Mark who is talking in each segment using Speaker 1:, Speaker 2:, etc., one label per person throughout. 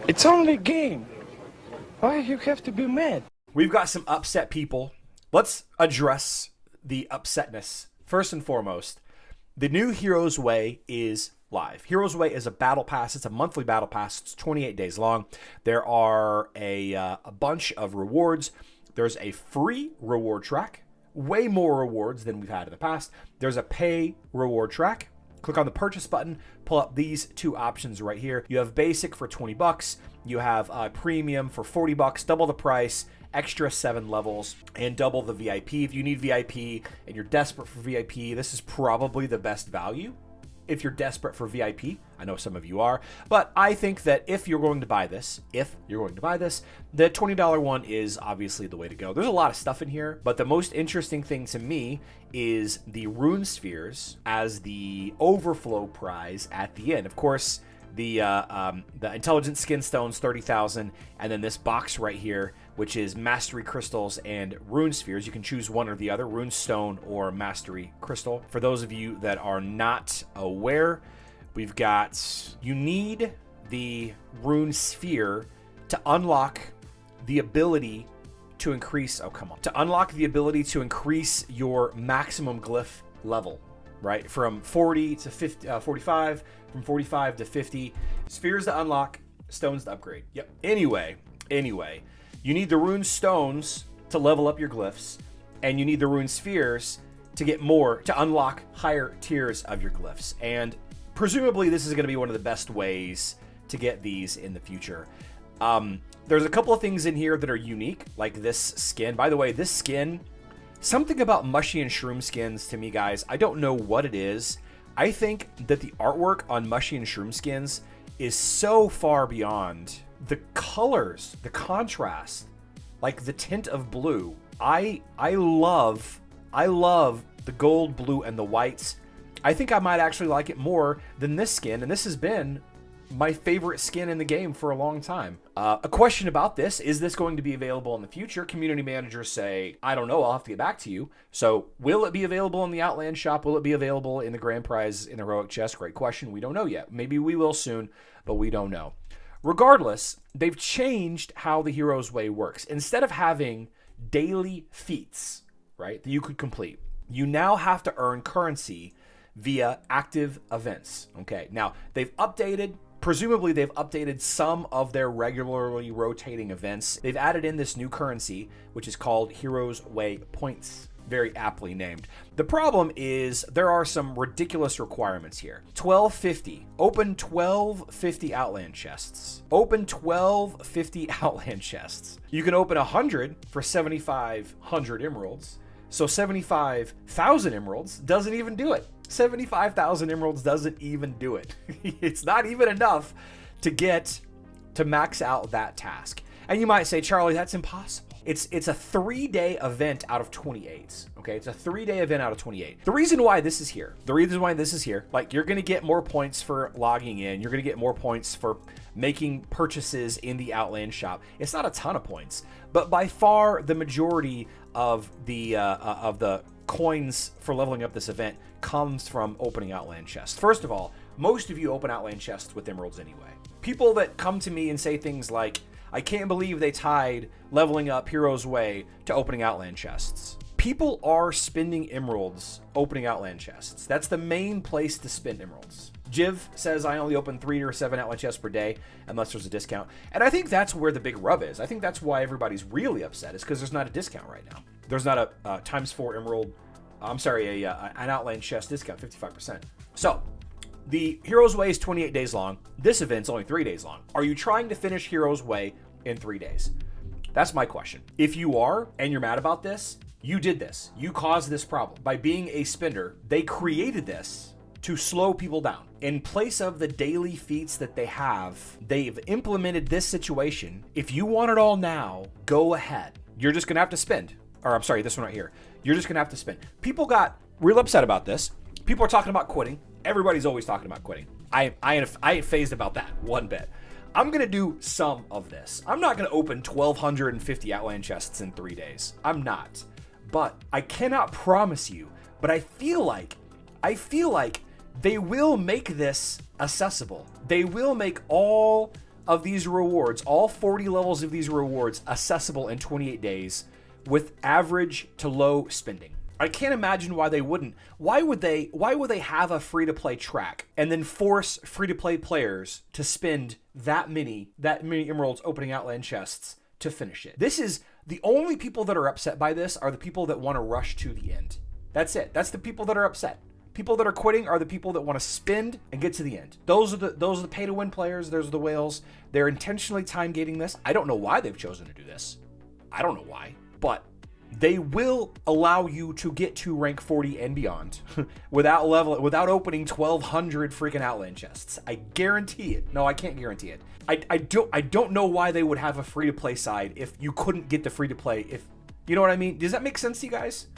Speaker 1: It's only a game. Why you have to be mad?
Speaker 2: We've got some upset people. Let's address the upsetness. First and foremost, the new Heroes Way is live. Heroes Way is a battle pass. It's a monthly battle pass. It's 28 days long. There are a bunch of rewards. There's a free reward track, way more rewards than we've had in the past. There's a pay reward track. Click on the purchase button, pull up these two options right here. You have basic for 20 bucks. You have premium for 40 bucks, double the price, extra 7 levels, and double the VIP. If you need VIP and you're desperate for VIP, this is probably the best value. If you're desperate for VIP, I know some of you are, but I think that if you're going to buy this, the $20 one is obviously the way to go. There's a lot of stuff in here, but the most interesting thing to me is the rune spheres as the overflow prize at the end. Of course, the intelligent skin stones, 30,000, and then this box right here, which is mastery crystals and rune spheres. You can choose one or the other, rune stone or mastery crystal. For those of you that are not aware, you need the rune sphere to unlock the ability to increase, your maximum glyph level, right? From 40 to 50, 45, from 45 to 50. Spheres to unlock, stones to upgrade. Yep. Anyway, you need the rune stones to level up your glyphs, and you need the rune spheres to unlock higher tiers of your glyphs. And presumably this is going to be one of the best ways to get these in the future. There's a couple of things in here that are unique, like this skin. By the way, this skin, something about mushy and shroom skins to me, guys, I don't know what it is. I think that the artwork on mushy and shroom skins is so far beyond the colors, the contrast, like the tint of blue. I love the gold, blue, and the whites. I think I might actually like it more than this skin, and this has been my favorite skin in the game for a long time. A question about this: is this going to be available in the future? Community managers say, I don't know, I'll have to get back to you. So will it be available in the Outland shop? Will it be available in the grand prize in the heroic chest? Great question. We don't know yet. Maybe we will soon, but we don't know. Regardless, they've changed how the Heroes Way works. Instead of having daily feats, right, that you could complete, you now have to earn currency via active events. Okay, now presumably they've updated some of their regularly rotating events. They've added in this new currency, which is called Heroes Way Points. Very aptly named. The problem is there are some ridiculous requirements here. 1250. Open 1250 Outland chests. Open 1250 Outland chests. You can open 100 for 7,500 emeralds. So 75,000 emeralds doesn't even do it. 75,000 emeralds doesn't even do it. It's not even enough to max out that task. And you might say, Charlie, that's impossible. It's a 3-day event out of 28. Okay, it's a 3-day event out of 28. The reason why this is here, like, you're going to get more points for logging in. You're going to get more points for making purchases in the Outland shop. It's not a ton of points, but by far the majority of the coins for leveling up this event comes from opening Outland chests. First of all, most of you open Outland chests with emeralds anyway. People that come to me and say things like, I can't believe they tied leveling up Heroes Way to opening Outland chests. People are spending emeralds opening Outland chests. That's the main place to spend emeralds. Jiv says I only open 3 or 7 Outland chests per day unless there's a discount. And I think that's where the big rub is. I think that's why everybody's really upset, is because there's not a discount right now. There's not a times 4 emerald, an Outland chest discount, 55%. So the Heroes Way is 28 days long. This event's only 3 days long. Are you trying to finish Heroes Way in 3 days? That's my question. If you are, and you're mad about this, you did this. You caused this problem. By being a spender, they created this to slow people down. In place of the daily feats that they have, they've implemented this situation. If you want it all now, go ahead. You're just gonna have to spend. Or I'm sorry, this one right here. You're just gonna have to spend. People got real upset about this. People are talking about quitting. Everybody's always talking about quitting. I ain't phased about that one bit. I'm going to do some of this. I'm not going to open 1,250 Outland chests in 3 days. I'm not. But I cannot promise you, but I feel like they will make this accessible. They will make all of these rewards, all 40 levels of these rewards, accessible in 28 days with average to low spending. I can't imagine why they wouldn't. Why would they have a free-to-play track and then force free-to-play players to spend that many emeralds opening Outland chests to finish it? This is the only people that are upset by this are the people that want to rush to the end. That's it. That's the people that are upset. People that are quitting are the people that want to spend and get to the end. Those are the pay-to-win players. Those are the whales. They're intentionally time-gating this. I don't know why they've chosen to do this. I don't know why, but they will allow you to get to rank 40 and beyond without opening 1,200 freaking Outland chests. I guarantee it. No, I can't guarantee it. I don't know why they would have a free-to-play side if you couldn't get the free-to-play. If you know what I mean. Does that make sense to you guys?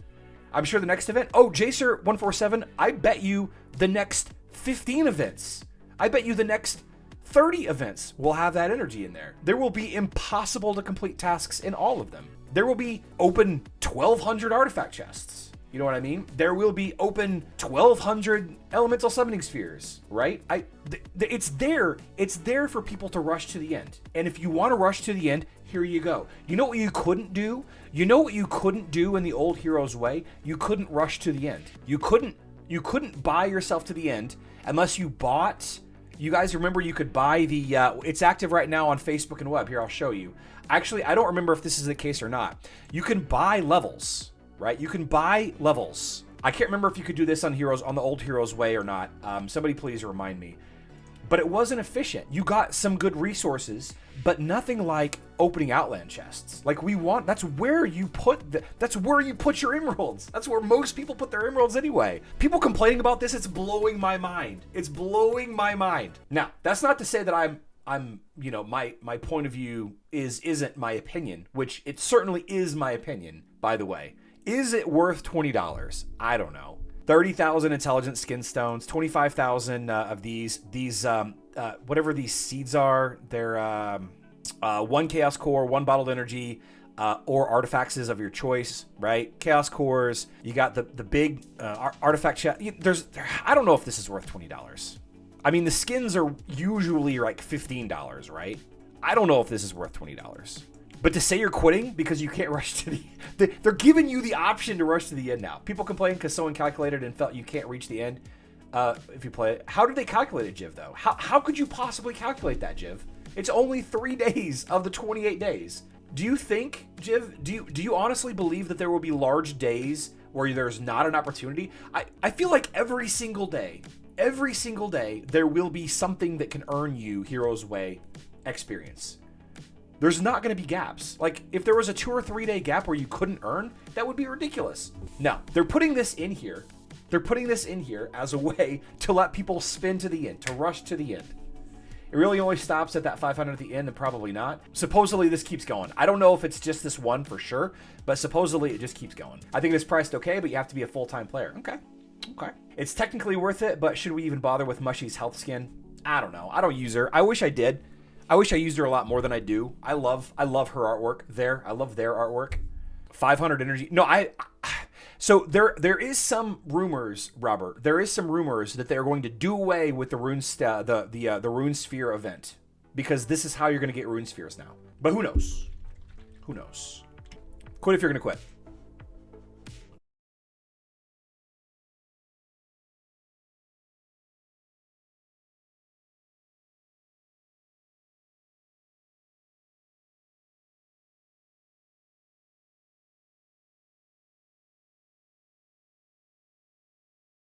Speaker 2: I'm sure the next event. Oh, Jacer147. I bet you the next 15 events. I bet you the next 30 events will have that energy in there. There will be impossible to complete tasks in all of them. There will be open 1,200 artifact chests. You know what I mean? There will be open 1,200 elemental summoning spheres, right? It's there. It's there for people to rush to the end. And if you want to rush to the end, here you go. You know what you couldn't do? You know what you couldn't do in the old heroes way? You couldn't rush to the end. You couldn't buy yourself to the end unless you bought. You guys remember you could buy the, it's active right now on Facebook and web. Here, I'll show you. Actually, I don't remember if this is the case or not. You can buy levels, right? You can buy levels. I can't remember if you could do this on the old Heroes way or not. Somebody please remind me. But it wasn't efficient. You got some good resources, but nothing like opening Outland chests. Like that's where you put your emeralds. That's where most people put their emeralds anyway. People complaining about this, it's blowing my mind. It's blowing my mind. Now, that's not to say that I'm my point of view isn't my opinion, which it certainly is my opinion, by the way. Is it worth $20? I don't know. 30,000 intelligent skin stones, 25,000 of these whatever these seeds are. They're one chaos core, one bottled energy, or artifacts of your choice, right? Chaos cores. You got the big artifact chest. I don't know if this is worth $20. I mean, the skins are usually like $15, right? I don't know if this is worth $20. But to say you're quitting because you can't rush to they're giving you the option to rush to the end now. People complain because someone calculated and felt you can't reach the end if you play it. How did they calculate it, Jiv, though? How could you possibly calculate that, Jiv? It's only 3 days of the 28 days. Do you think, Jiv, do you honestly believe that there will be large days where there's not an opportunity? I feel like every single day, there will be something that can earn you Heroes Way experience. There's not going to be gaps. Like, if there was a 2 or 3 day gap where you couldn't earn, that would be ridiculous. No, they're putting this in here. They're putting this in here as a way to let people spin to the end, to rush to the end. It really only stops at that 500 at the end, and probably not. Supposedly, this keeps going. I don't know if it's just this one for sure, but supposedly it just keeps going. I think it's priced okay, but you have to be a full-time player. Okay. It's technically worth it, but should we even bother with Mushy's health skin? I don't know. I don't use her. I wish I did. I wish I used her a lot more than I do. I love her artwork there. I love their artwork. 500 energy. No, so there is some rumors, Robert. There is some rumors that they're going to do away with the rune rune sphere event, because this is how you're going to get rune spheres now. But who knows? Who knows? Quit if you're going to quit.